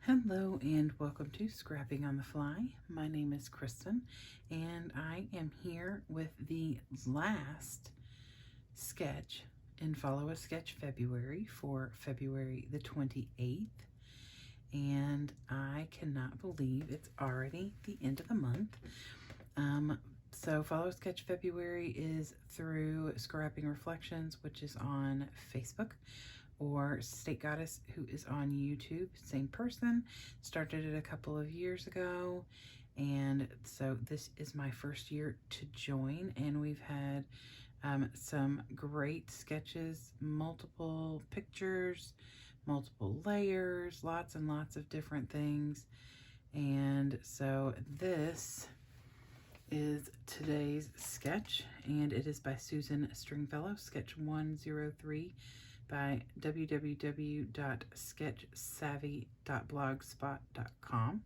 Hello and welcome to Scrapping on the Fly. My name is Kristen and I am here with the last sketch in Follow a Sketch February for February the 28th. And I cannot believe it's already the end of the month. So Follow a Sketch February is through Scrapping Reflections, which is on Facebook, or Steakgoddess, who is on YouTube. Same person, started it a couple of years ago, and so this is my first year to join, and we've had some great sketches, multiple pictures, multiple layers, lots and lots of different things. And so this is today's sketch, and it is by Susan Stringfellow, sketch 103 by www.sketchsavvy.blogspot.com.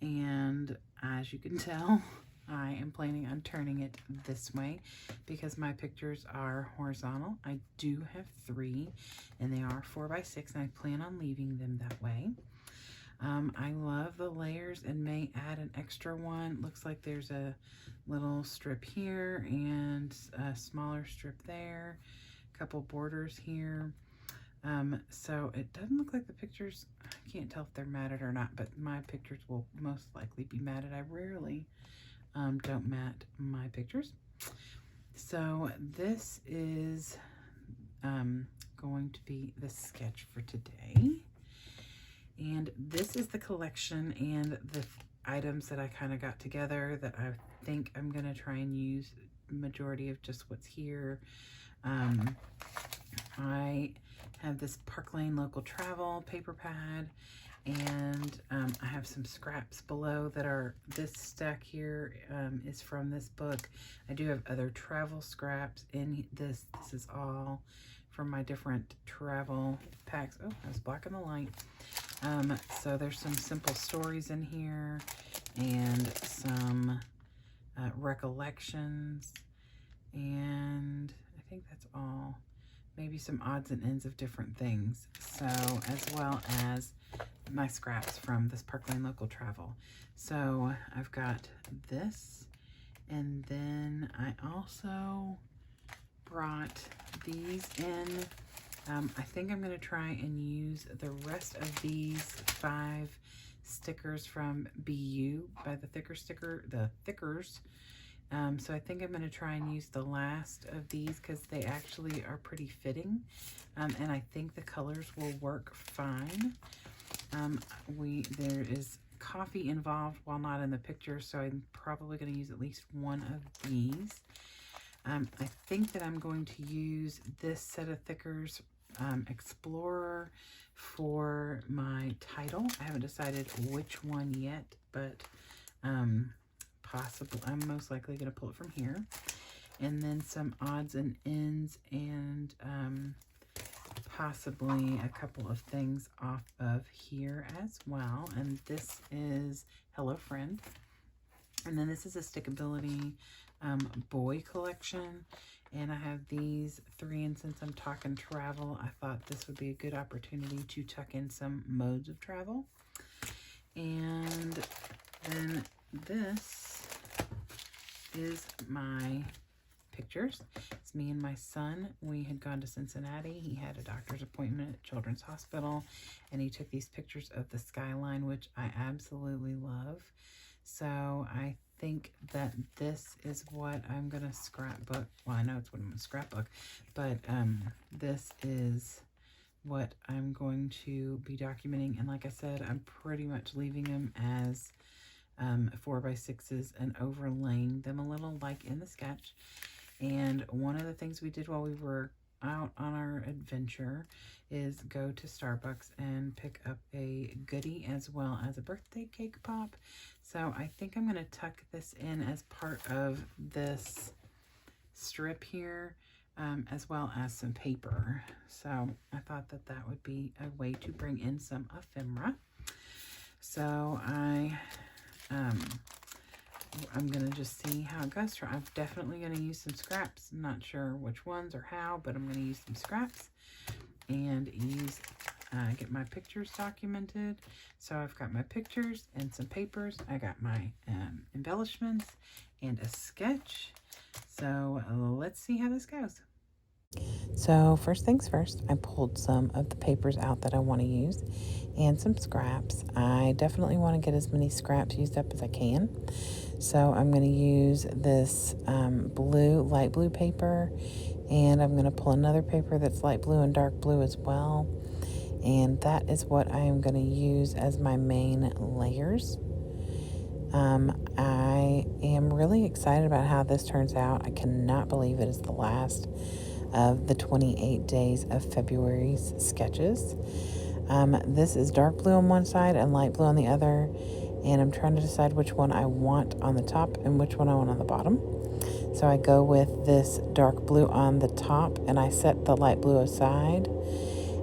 And as you can tell, I am planning on turning it this way because my pictures are horizontal. I do have 3 and they are 4x6, and I plan on leaving them that way. I love the layers and may add an extra one. Looks like there's a little strip here and a smaller strip there, a couple borders here. So it doesn't look like the pictures, I can't tell if they're matted or not, but my pictures will most likely be matted. I rarely don't matte my pictures. So this is going to be the sketch for today. And this is the collection and the items that I kind of got together that I think I'm going to try and use majority of just what's here. I have this Park Lane Local Travel paper pad, and I have some scraps below that are, this stack here is from this book. I do have other travel scraps in this. This is all from my different travel packs. Oh, I was blocking the light. So there's some simple stories in here and some recollections, and I think that's all. Maybe some odds and ends of different things. So, as well as my scraps from this Park Lane Local Travel. So I've got this, and then I also brought these in. I think I'm going to try and use the rest of these 5 stickers from BU by the Thickers. So I think I'm going to try and use the last of these because they actually are pretty fitting, and I think the colors will work fine. There is coffee involved while not in the picture, so I'm probably going to use at least one of these. I think that I'm going to use this set of Thickers Explorer for my title. I haven't decided which one yet, but possible. I'm most likely going to pull it from here. And then some odds and ends, and possibly a couple of things off of here as well. And this is Hello Friend. And then this is a Stickability boy collection. And I have these 3, and since I'm talking travel, I thought this would be a good opportunity to tuck in some modes of travel. And then this is my pictures. It's me and my son. We had gone to Cincinnati. He had a doctor's appointment at Children's Hospital, and he took these pictures of the skyline, which I absolutely love. So I think that this is what I'm going to scrapbook. Well, I know it's what I'm going to scrapbook, but this is what I'm going to be documenting. And like I said, I'm pretty much leaving them as 4x6s and overlaying them a little like in the sketch. And one of the things we did while we were out on our adventure is go to Starbucks and pick up a goodie as well as a birthday cake pop. So I think I'm going to tuck this in as part of this strip here, as well as some paper. So I thought that that would be a way to bring in some ephemera. So I'm going to just see how it goes. I'm definitely going to use some scraps. I'm not sure which ones or how, but I'm going to use some scraps and use get my pictures documented. So I've got my pictures and some papers. I got my embellishments and a sketch. So let's see how this goes. So first things first, I pulled some of the papers out that I want to use and some scraps. I definitely want to get as many scraps used up as I can. So I'm going to use this light blue paper, and I'm going to pull another paper that's light blue and dark blue as well. And that is what I am going to use as my main layers. I am really excited about how this turns out. I cannot believe it is the last of the 28 days of February's sketches. This is dark blue on one side and light blue on the other, and I'm trying to decide which one I want on the top and which one I want on the bottom. So I go with this dark blue on the top, and I set the light blue aside.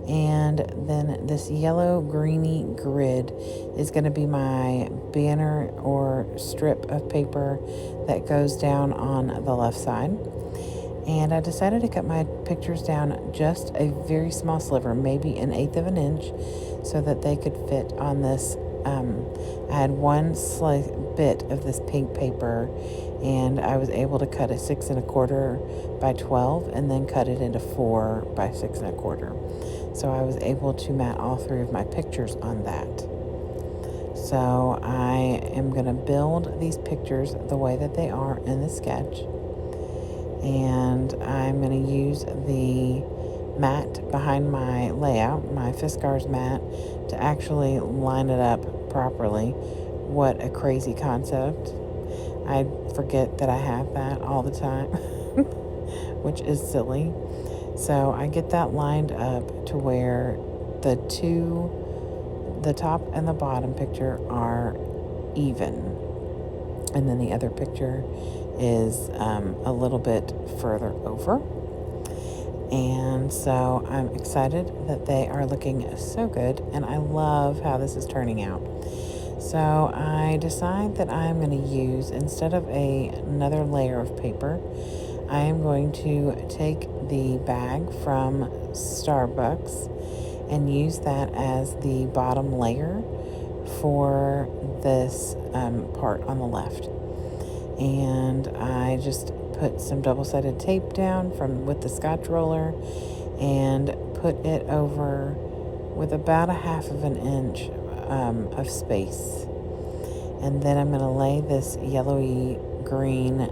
And then this yellow greeny grid is going to be my banner or strip of paper that goes down on the left side. And I decided to cut my pictures down just a very small sliver, maybe 1/8 of an inch, so that they could fit on this. I had one bit of this pink paper, and I was able to cut it 6 1/4 by 12, and then cut it into 4 by 6 1/4. So I was able to mat all 3 of my pictures on that. So I am going to build these pictures the way that they are in the sketch. And I'm going to use the mat behind my layout, my Fiskars mat, to actually line it up properly. What a crazy concept. I forget that I have that all the time, which is silly. So I get that lined up to where the top and the bottom picture are even. And then the other picture is a little bit further over. And so I'm excited that they are looking so good, and I love how this is turning out. So I decide that I'm going to use, instead of another layer of paper, I am going to take the bag from Starbucks and use that as the bottom layer for this part on the left. And I just put some double-sided tape down with the Scotch roller and put it over with about 1/2 of an inch of space. And then I'm going to lay this yellowy green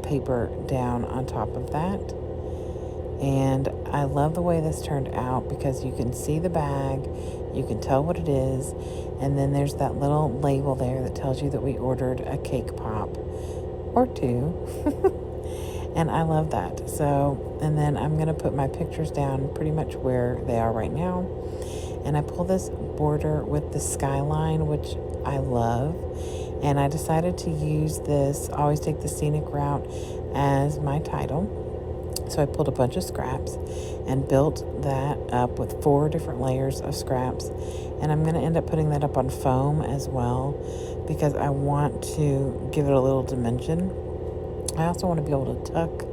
paper down on top of that. And I love the way this turned out because you can see the bag, you can tell what it is, and then there's that little label there that tells you that we ordered a cake pop or 2. And I love that. So, and then I'm going to put my pictures down pretty much where they are right now. And I pull this border with the skyline, which I love. And I decided to use this, always take the Scenic route, as my title. So I pulled a bunch of scraps and built that up with 4 different layers of scraps. And I'm going to end up putting that up on foam as well because I want to give it a little dimension. I also want to be able to tuck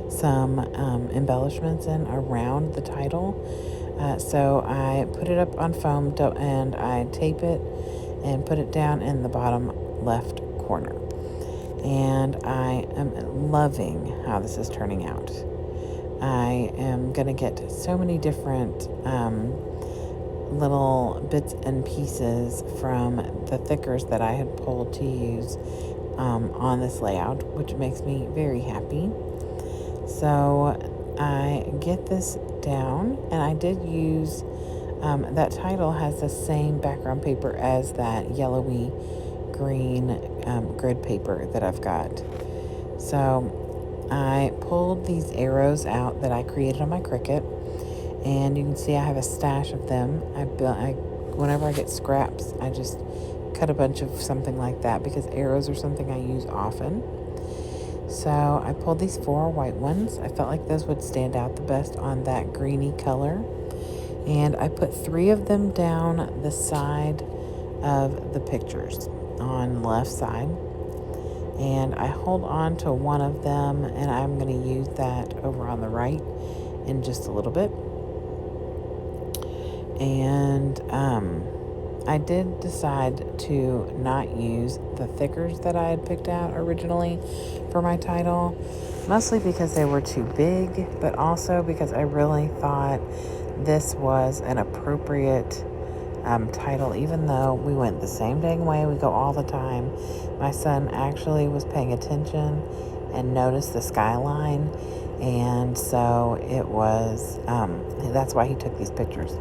some embellishments in around the title. So I put it up on foam and I tape it and put it down in the bottom left corner. And I am loving how this is turning out. I am going to get so many different little bits and pieces from the thickers that I had pulled to use on this layout, which makes me very happy. So I get this down, and I did use that title has the same background paper as that yellowy green grid paper that I've got. So I pulled these arrows out that I created on my Cricut, and you can see I have a stash of them. Whenever I get scraps, I just cut a bunch of something like that because arrows are something I use often. So I pulled these 4 white ones. I felt like those would stand out the best on that greeny color. And I put 3 of them down the side of the pictures on the left side. And I hold on to one of them, and I'm going to use that over on the right in just a little bit. And I did decide to not use the thickers that I had picked out originally for my title, mostly because they were too big, but also because I really thought this was an appropriate title, even though we went the same dang way we go all the time. My son actually was paying attention and noticed the skyline, and so it was, that's why he took these pictures.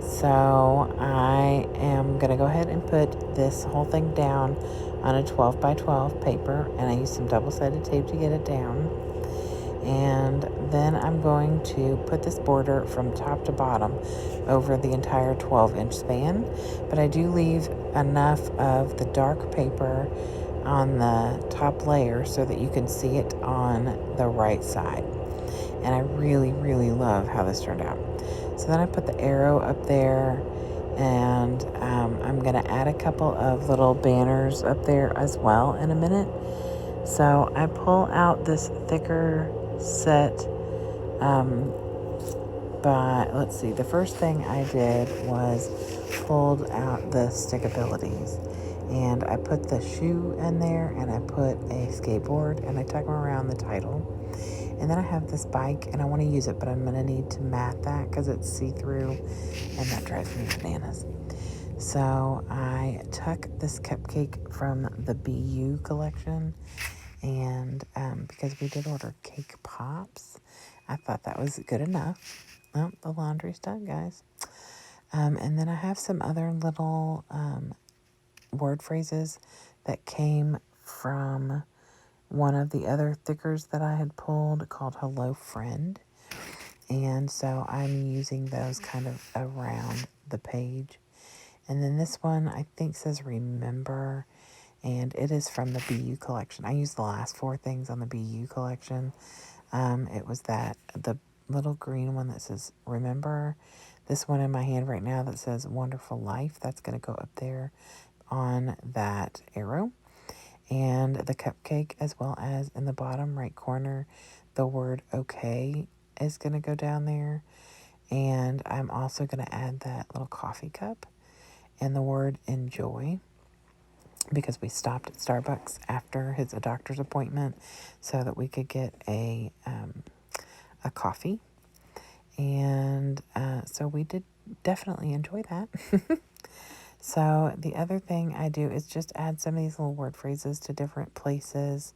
So I am going to go ahead and put this whole thing down on a 12 by 12 paper, and I used some double-sided tape to get it down. And then I'm going to put this border from top to bottom over the entire 12-inch span, but I do leave enough of the dark paper on the top layer so that you can see it on the right side. And I really, really love how this turned out. So then I put the arrow up there, and I'm going to add a couple of little banners up there as well in a minute. So I pull out this thicker set let's see, the first thing I did was pulled out the stickabilities, and I put the shoe in there, and I put a skateboard, and I tuck them around the title. And then I have this bike, and I want to use it, but I'm going to need to mat that because it's see-through, and that drives me bananas. So I tuck this cupcake from the BU collection, and because we did order cake pops, I thought that was good enough. Oh, the laundry's done, guys. And then I have some other little word phrases that came from one of the other thickers that I had pulled called Hello Friend. And so I'm using those kind of around the page. And then this one I think says Remember, and it is from the BU collection. I used the last 4 things on the BU collection. It was the little green one that says Remember. This one in my hand right now that says Wonderful Life, that's going to go up there on that arrow. And the cupcake, as well as in the bottom right corner, the word okay is going to go down there. And I'm also going to add that little coffee cup and the word enjoy, because we stopped at Starbucks after a doctor's appointment so that we could get a coffee. And so we did definitely enjoy that. So the other thing I do is just add some of these little word phrases to different places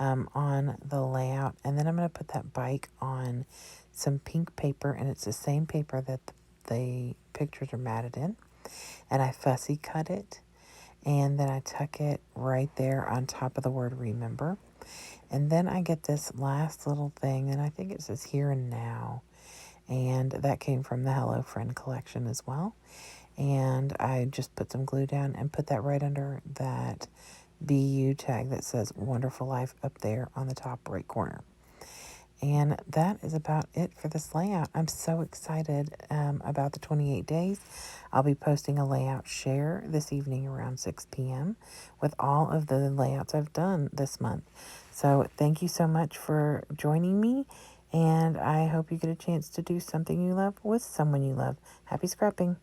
on the layout. And then I'm going to put that bike on some pink paper, and it's the same paper that the pictures are matted in. And I fussy cut it, and then I tuck it right there on top of the word Remember. And then I get this last little thing, and I think it says Here and Now. And that came from the Hello Friend collection as well. And I just put some glue down and put that right under that BU tag that says Wonderful Life up there on the top right corner. And that is about it for this layout. I'm so excited about the 28 days. I'll be posting a layout share this evening around 6 p.m. with all of the layouts I've done this month. So thank you so much for joining me, and I hope you get a chance to do something you love with someone you love. Happy scrapping.